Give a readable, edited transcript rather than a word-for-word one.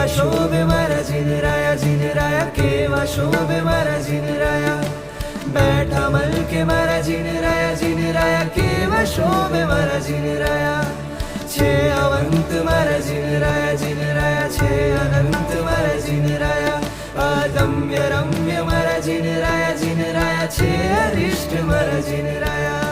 કેવા શોભે મારા જીનરાયા કેવા શોભે મારા જીનરાયા બેઠા મલકે મારા જીનરાયા કેવા શોભે મારા જીનરાયા છે અવંત મારા જીનરાયા છે અનંત મારા જીનરાયા અદમ્ય રમ્ય મારા જીનરાયા છે અરિષ્ટ મારા જીનરાયા